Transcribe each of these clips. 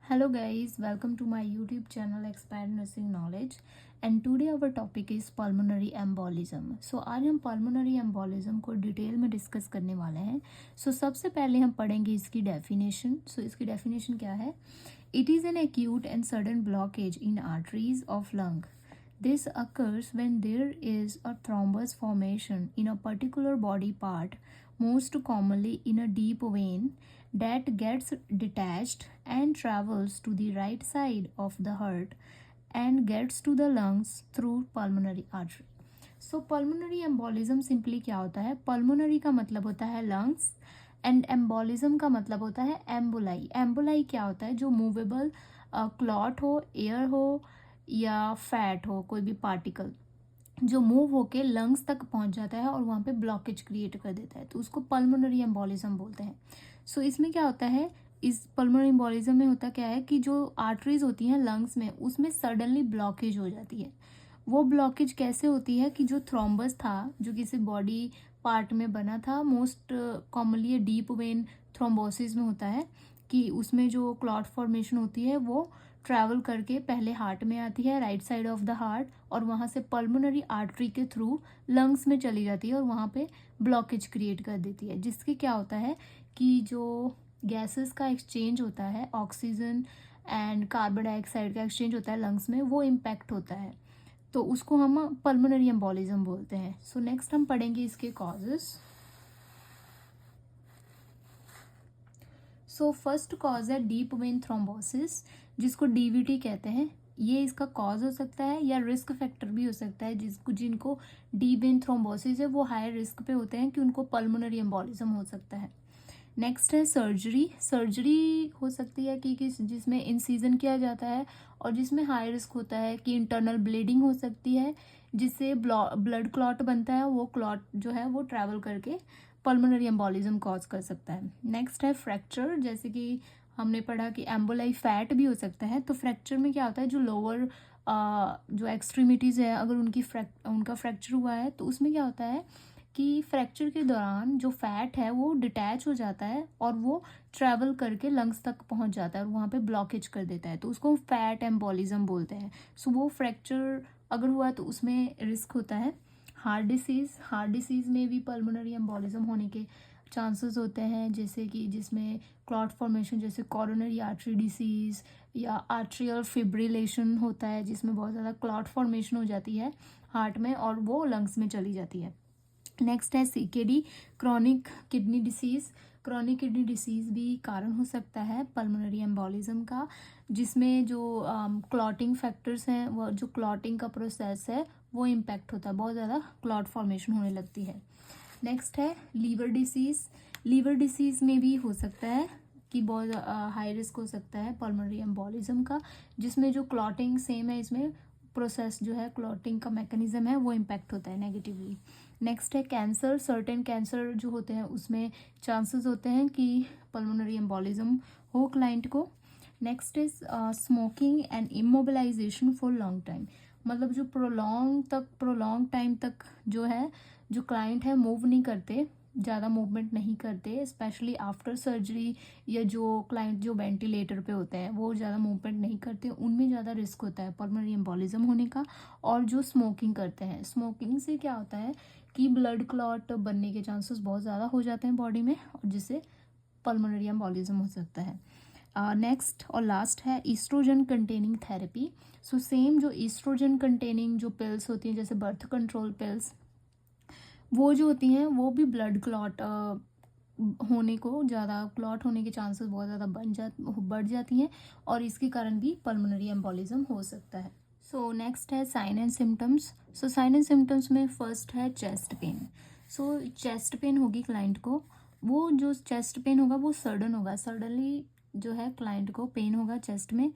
Hello guys, welcome to my YouTube channel Expand Nursing Knowledge and today our topic is pulmonary embolism. So आज हम pulmonary embolism को detail में discuss करने वाले हैं. सबसे पहले हम पढ़ेंगे इसकी डेफिनेशन. इसकी डेफिनेशन क्या है? It is an acute and sudden blockage in arteries of lung. This occurs when there is a thrombus formation in a particular body part, most commonly in a deep vein that gets detached and travels to the right side of the heart and gets to the lungs through pulmonary artery. Pulmonary embolism simply क्या होता है? Pulmonary का मतलब होता है lungs and embolism का मतलब होता है एम्बोलाई. एम्बोलाई क्या होता है? जो मूवेबल क्लॉट हो, एयर हो या फैट हो, कोई भी पार्टिकल जो मूव होके लंग्स तक पहुंच जाता है और वहाँ पे ब्लॉकेज क्रिएट कर देता है, तो उसको पल्मोनरी एम्बोलिज्म बोलते हैं. इसमें क्या होता है? इस पल्मोनरी एम्बोलिज्म में होता क्या है कि जो आर्टरीज होती हैं लंग्स में, उसमें सडनली ब्लॉकेज हो जाती है. वो ब्लॉकेज कैसे होती है कि जो थ्रोम्बस था, जो किसी बॉडी पार्ट में बना था, most commonly deep vein thrombosis में होता है कि उसमें जो क्लॉट फॉर्मेशन होती है वो ट्रैवल करके पहले हार्ट में आती है, right side of the heart, और वहाँ से पल्मोनरी आर्टरी के थ्रू लंग्स में चली जाती है और वहाँ पे ब्लॉकेज क्रिएट कर देती है. जिसके क्या होता है कि जो गैसेस का एक्सचेंज होता है, ऑक्सीजन एंड कार्बन डाइऑक्साइड का एक्सचेंज होता है लंग्स में, वो इम्पैक्ट होता है, तो उसको हम पल्मोनरी एम्बोलिज्म बोलते हैं. नेक्स्ट हम पढ़ेंगे इसके कॉजेस. फर्स्ट कॉज है डीप वेन थ्रोम्बोसिस, जिसको डीवीटी कहते हैं. ये इसका कॉज हो सकता है या रिस्क फैक्टर भी हो सकता है. जिनको डीप वेन थ्रोम्बोसिस है वो हाई रिस्क पे होते हैं कि उनको पल्मोनरी एम्बोलिज्म हो सकता है. नेक्स्ट है सर्जरी. सर्जरी हो सकती है कि जिसमें इंसीजन किया जाता है और जिसमें हाई रिस्क होता है कि इंटरनल ब्लीडिंग हो सकती है, जिससे ब्लड क्लॉट बनता है. वो क्लॉट जो है वो ट्रैवल करके पल्मोनरी एम्बोलिज्म कॉज कर सकता है. नेक्स्ट है फ्रैक्चर. जैसे कि हमने पढ़ा कि एम्बोलाई फैट भी हो सकता है. तो फ्रैक्चर में क्या होता है? जो लोअर जो एक्सट्रीमिटीज़ है, अगर उनका फ्रैक्चर हुआ है तो उसमें क्या होता है कि फ्रैक्चर के दौरान जो फैट है वो डिटैच हो जाता है और वो ट्रैवल करके लंग्स तक पहुंच जाता है और वहाँ पे ब्लॉकेज कर देता है, तो उसको फैट एम्बोलिज्म बोलते हैं. वो फ्रैक्चर अगर हुआ तो उसमें रिस्क होता है. हार्ट डिसीज़ में भी पल्मोनरी एम्बोलिज्म होने के चांसेस होते हैं, जैसे कि जिसमें क्लॉट फॉर्मेशन, जैसे कोरोनरी आर्टरी डिसीज़ या आर्ट्रियल फिब्रिलेशन होता है, जिसमें बहुत ज़्यादा क्लॉट फॉर्मेशन हो जाती है हार्ट में और वो लंग्स में चली जाती है. नेक्स्ट है CKD, chronic kidney disease. Chronic kidney disease भी कारण हो सकता है पल्मोनरी एम्बोलिज्म का, जिसमें जो क्लॉटिंग फैक्टर्स हैं, वो जो क्लॉटिंग का प्रोसेस है वो इम्पैक्ट होता है, बहुत ज़्यादा क्लॉट फॉर्मेशन होने लगती है. नेक्स्ट है लीवर डिसीज़. लीवर डिसीज़ में भी हो सकता है कि बहुत हाई रिस्क हो सकता है पल्मोनरी एम्बोलिज्म का, जिसमें जो क्लॉटिंग सेम है, इसमें प्रोसेस जो है क्लॉटिंग का मैकेनिज्म है वो इम्पैक्ट होता है नेगेटिवली. नेक्स्ट है कैंसर. सर्टेन कैंसर जो होते हैं उसमें चांसेस होते हैं कि पल्मोनरी एम्बोलिज्म हो क्लाइंट को. Next is smoking and immobilisation for long time. मतलब जो प्रोलॉन्ग टाइम तक जो है, जो क्लाइंट है मूव नहीं करते, ज़्यादा मूवमेंट नहीं करते, स्पेशली आफ्टर सर्जरी, या जो क्लाइंट जो वेंटिलेटर पे होते हैं वो ज़्यादा मूवमेंट नहीं करते, उनमें ज़्यादा रिस्क होता है पल्मोनरी एम्बोलिज्म होने का. और जो स्मोकिंग करते हैं, स्मोकिंग से क्या होता है कि ब्लड क्लॉट बनने के चांसेस बहुत ज़्यादा हो जाते हैं बॉडी में, और जिससे पल्मोनरी एम्बोलिज्म हो सकता है. नेक्स्ट और लास्ट है ईस्ट्रोजन कंटेनिंग थेरेपी. सेम जो ईस्ट्रोजन कंटेनिंग जो पिल्स होती हैं, जैसे बर्थ कंट्रोल पिल्स, वो जो होती हैं वो भी ब्लड क्लॉट होने को, ज़्यादा क्लॉट होने के चांसेस बहुत ज़्यादा बढ़ जाती हैं और इसके कारण भी पल्मोनरी एम्बोलिज्म हो सकता है. नेक्स्ट है sign and symptoms. Sign and symptoms में फर्स्ट है चेस्ट पेन. चेस्ट पेन होगी क्लाइंट को. वो जो चेस्ट पेन होगा वो सडनली जो है क्लाइंट को पेन होगा चेस्ट में.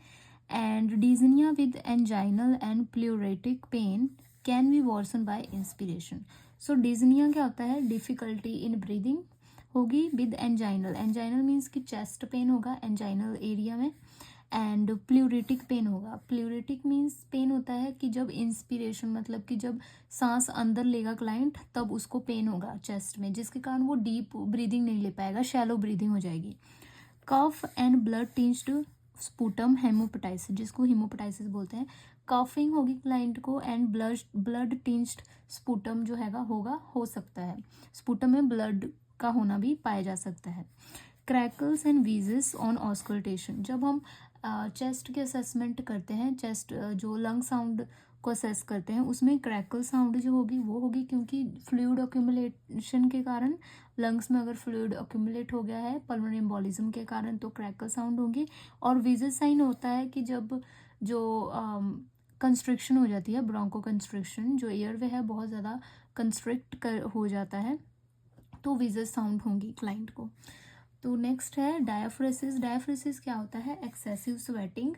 And dyspnoea with anginal and pleuritic pain can be worsen by inspiration. Dyspnoea क्या होता है? डिफिकल्टी इन ब्रीदिंग होगी विद एंजाइनल मीन्स कि चेस्ट पेन होगा एंजाइनल एरिया में. एंड प्लूरेटिक पेन होगा. प्लूरेटिक मीन्स पेन होता है कि जब इंस्पिरेशन, मतलब कि जब सांस अंदर लेगा क्लाइंट तब उसको पेन होगा चेस्ट में, जिसके कारण वो डीप ब्रीदिंग नहीं ले पाएगा, शैलो ब्रीदिंग हो जाएगी. कफ एंड ब्लड टिंज्ड स्पूटम हेमोपेटाइसिस, जिसको हेमोपेटाइसिस बोलते हैं। कफिंग होगी क्लाइंट को एंड ब्लड टिंज्ड स्पूटम जो हैगा होगा, हो सकता है स्पूटम में ब्लड का होना भी पाया जा सकता है। Crackles and VJs on auscultation, जब हम चेस्ट के असेसमेंट करते हैं, चेस्ट जो लंग साउंड को असेस करते हैं, उसमें क्रैकल साउंड जो होगी वो होगी, क्योंकि फ्लूइड अक्यूमुलेशन के कारण लंग्स में अगर फ्लूइड अक्यूमुलेट हो गया है पल्मोनरी एम्बोलिज्म के कारण, तो क्रैकल साउंड होगी। और विजिल साइन होता है कि जब जो कंस्ट्रिक्शन हो जाती है, ब्रोंको कंस्ट्रिक्शन, जो एयरवे है बहुत ज़्यादा कंस्ट्रिक्ट कर हो जाता है, तो विजिल साउंड होंगी क्लाइंट को। तो नेक्स्ट है डायाफ्रेसिस। डायाफ्रेसिस क्या होता है? एक्सेसिव स्वेटिंग,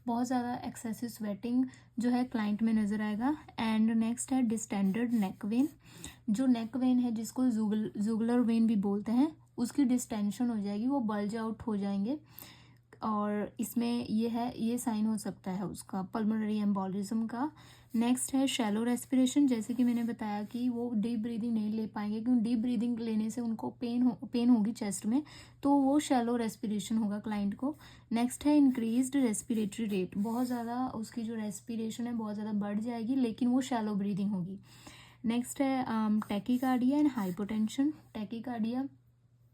बहुत ज़्यादा एक्सेसिव स्वेटिंग जो है क्लाइंट में नज़र आएगा। एंड नेक्स्ट है डिस्टेंडेड नेक वेन, जो नेक वेन है जिसको जुगुलर वेन भी बोलते हैं, उसकी डिस्टेंशन हो जाएगी, वो बल्ज आउट हो जाएंगे। और इसमें ये साइन हो सकता है उसका पल्मोनरी एम्बोलिज्म का। नेक्स्ट है शैलो रेस्पिरेशन, जैसे कि मैंने बताया कि वो डीप ब्रीदिंग नहीं ले पाएंगे, क्योंकि डीप ब्रीदिंग लेने से उनको पेन होगी चेस्ट में, तो वो शैलो रेस्पिरेशन होगा क्लाइंट को। नेक्स्ट है इंक्रीज्ड रेस्पिरेटरी रेट, बहुत ज़्यादा उसकी जो रेस्पिरेशन है बहुत ज़्यादा बढ़ जाएगी, लेकिन वो शैलो ब्रीदिंग होगी। नेक्स्ट है टैकीकार्डिया एंड हाइपोटेंशन। टैकीकार्डिया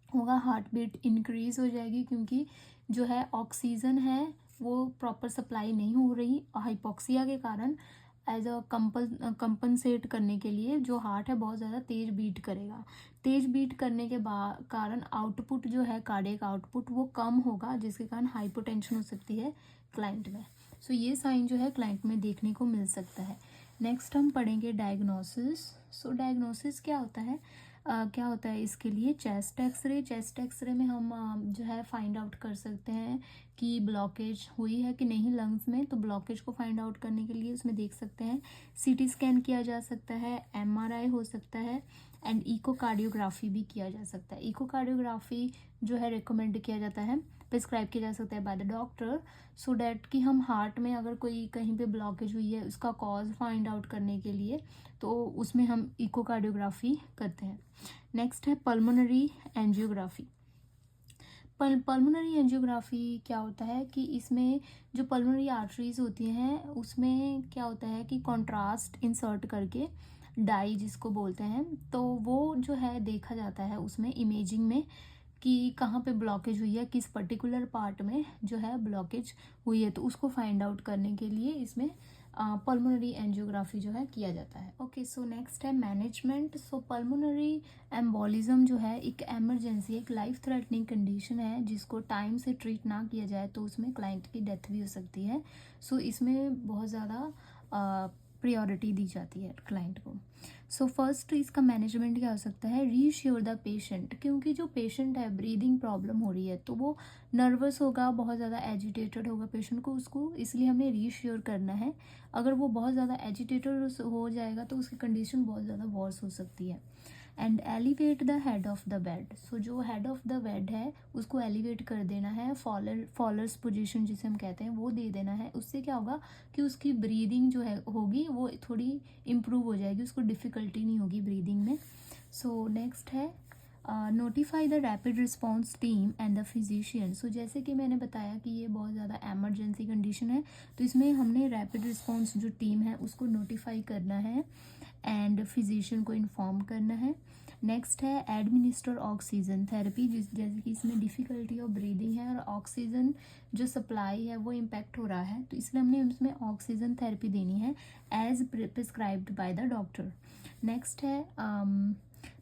होगा, हार्ट बीट इंक्रीज हो जाएगी, क्योंकि जो है ऑक्सीजन है वो प्रॉपर सप्लाई नहीं हो रही हाइपोक्सिया के कारण। एज अ कंपनसेट करने के लिए जो हार्ट है बहुत ज़्यादा तेज बीट करेगा, तेज बीट करने के कारण आउटपुट जो है कार्डियक आउटपुट वो कम होगा, जिसके कारण हाइपोटेंशन हो सकती है क्लाइंट में। सो ये साइन जो है क्लाइंट में देखने को मिल सकता है। नेक्स्ट हम पढ़ेंगे डायग्नोसिस। सो डायग्नोसिस क्या होता है? क्या होता है इसके लिए? Chest x ray. चेस्ट एक्सरे में हम जो है फाइंड आउट कर सकते हैं कि ब्लॉकेज हुई है कि नहीं लंग्स में, तो ब्लॉकेज को फाइंड आउट करने के लिए उसमें देख सकते हैं। सीटी स्कैन किया जा सकता है, एमआरआई हो सकता है, एंड इकोकार्डियोग्राफी भी किया जा सकता है। इकोकार्डियोग्राफी जो है रिकमेंड किया जाता है, प्रिस्क्राइब किया जा सकता है bye the doctor, so that कि हम हार्ट में अगर कोई कहीं पे ब्लॉकेज हुई है उसका कॉज फाइंड आउट करने के लिए, तो उसमें हम इकोकार्डियोग्राफी करते हैं। नेक्स्ट है पल्मोनरी एंजियोग्राफी। पल्मोनरी एंजियोग्राफी क्या होता है कि इसमें जो पल्मोनरी आर्टरीज होती हैं उसमें क्या होता है कि कॉन्ट्रास्ट इंसर्ट करके डाई जिसको बोलते हैं, तो वो जो है देखा जाता है उसमें इमेजिंग में कि कहाँ पे ब्लॉकेज हुई है, किस पर्टिकुलर पार्ट में जो है ब्लॉकेज हुई है, तो उसको फाइंड आउट करने के लिए इसमें पल्मोनरी एंजियोग्राफी जो है किया जाता है। ओके, सो नेक्स्ट है मैनेजमेंट। सो पल्मोनरी एम्बोलिज्म जो है एक एमरजेंसी, एक लाइफ थ्रेटनिंग कंडीशन है, जिसको टाइम से ट्रीट ना किया जाए तो उसमें क्लाइंट की डेथ भी हो सकती है। सो इसमें बहुत ज़्यादा प्रायोरिटी दी जाती है क्लाइंट को। सो फर्स्ट इसका मैनेजमेंट क्या हो सकता है? रीश्योर द पेशेंट, क्योंकि जो पेशेंट है ब्रीदिंग प्रॉब्लम हो रही है तो वो नर्वस होगा, बहुत ज़्यादा एजिटेटेड होगा पेशेंट को, उसको इसलिए हमने रीश्योर करना है। अगर वो बहुत ज़्यादा एजिटेटेड हो जाएगा तो उसकी कंडीशन बहुत ज़्यादा वर्स हो सकती है। And elevate the head of the bed. So जो हेड ऑफ द बेड है उसको एलिवेट कर देना है, फॉलर्स पोजीशन जिसे हम कहते हैं वो दे देना है। उससे क्या होगा कि उसकी ब्रीदिंग जो है होगी वो थोड़ी इम्प्रूव हो जाएगी, उसको डिफ़िकल्टी नहीं होगी ब्रीदिंग में। सो नेक्स्ट है notify the rapid response team and the physician. So जैसे कि मैंने बताया कि ये बहुत ज़्यादा एमरजेंसी कंडीशन है, तो इसमें हमने रैपिड रिस्पॉन्स जो टीम है उसको नोटिफाई करना है एंड फिजिशियन को इन्फॉर्म करना है। नेक्स्ट है एडमिनिस्टर ऑक्सीजन थेरेपी, जैसे कि इसमें डिफ़िकल्टी ऑफ ब्रीदिंग है और ऑक्सीजन जो सप्लाई है वो इम्पैक्ट हो रहा है, तो इसलिए हमने उसमें ऑक्सीजन थेरेपी देनी है as prescribed by the doctor. Next है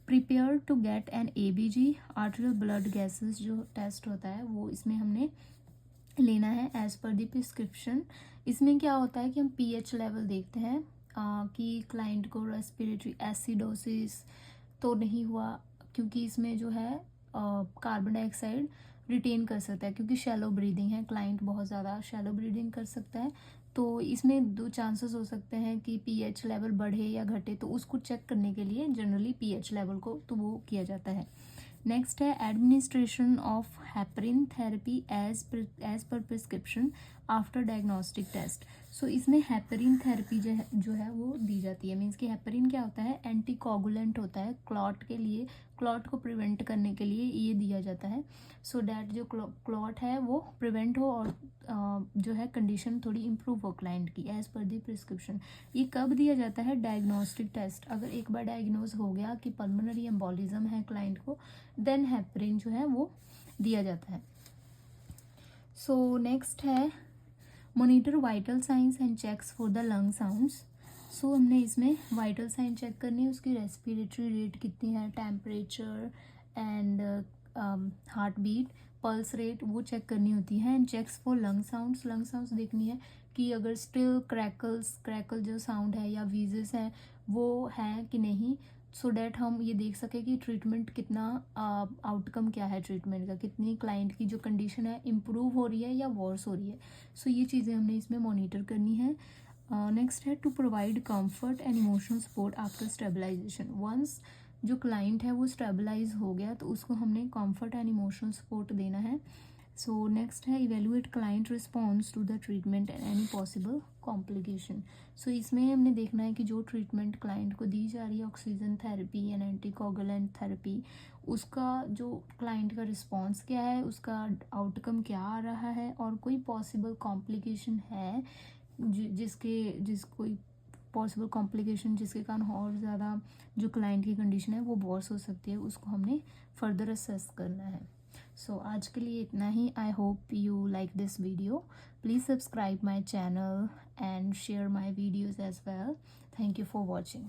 prepare to get an ABG, arterial blood gases जो टेस्ट होता है वो इसमें हमने लेना है एज पर द प्रिस्क्रिप्शन। इसमें क्या होता है कि हम pH लेवल देखते हैं कि क्लाइंट को रेस्पिरेटरी एसिडोसिस तो नहीं हुआ, क्योंकि इसमें जो है कार्बन डाइऑक्साइड रिटेन कर सकता है, क्योंकि शैलो ब्रीदिंग है, क्लाइंट बहुत ज़्यादा शैलो ब्रीदिंग कर सकता है, तो इसमें 2 चांसेस हो सकते हैं कि pH लेवल बढ़े या घटे, तो उसको चेक करने के लिए जनरली pH लेवल को तो वो किया जाता है। नेक्स्ट है administration of heparin therapy as per prescription after diagnostic test. So इसमें हेपरिन थेरेपी जो है वो दी जाती है। मीन्स कि हेपरिन क्या होता है, एंटीकोगुलेंट होता है, क्लॉट के लिए, क्लॉट को प्रिवेंट करने के लिए ये दिया जाता है। सो डैट जो क्लॉट है वो प्रिवेंट हो और जो है कंडीशन थोड़ी इम्प्रूव हो क्लाइंट की एज पर दी प्रिस्क्रिप्शन। ये कब दिया जाता है, डायग्नोस्टिक टेस्ट। अगर एक बार डायग्नोज हो गया कि पल्मोनरी एम्बोलिज्म है क्लाइंट को, देन हेपरिन जो है वो दिया जाता है। सो नेक्स्ट है monitor vital signs and checks for the lung sounds. So हमने इसमें वाइटल साइन चेक करनी है, उसकी रेस्पिरेटरी रेट कितनी है, temperature and heart beat, pulse rate वो चेक करनी होती है। And checks for lung sounds, lung sounds देखनी है कि अगर स्टिल क्रैकल जो साउंड है या वीजेस है वो है कि नहीं, सो डैट हम ये देख सके कि ट्रीटमेंट कितना आउटकम क्या है ट्रीटमेंट का, कितनी क्लाइंट की जो कंडीशन है इम्प्रूव हो रही है या वर्स हो रही है। सो ये चीज़ें हमने इसमें मॉनिटर करनी है। नेक्स्ट है to provide comfort and emotional support after stabilisation. Once जो क्लाइंट है वो स्टेबलाइज हो गया तो उसको हमने कंफर्ट एंड इमोशनल सपोर्ट देना है। सो नेक्स्ट है evaluate client response to the treatment and any possible complication. So इसमें हमने देखना है कि जो ट्रीटमेंट क्लाइंट को दी जा रही है, oxygen therapy and anticoagulant therapy, उसका जो क्लाइंट का रिस्पॉन्स क्या है, उसका आउटकम क्या आ रहा है, और कोई पॉसिबल कॉम्प्लिकेशन है कोई पॉसिबल कॉम्प्लिकेशन जिसके कारण और ज़्यादा जो क्लाइंट की कंडीशन है वो वर्स हो सकती है, उसको हमने फर्दर असेस करना है। सो आज के लिए इतना ही। I hope you like this video. Please subscribe my channel and share my videos as well. Thank you for watching.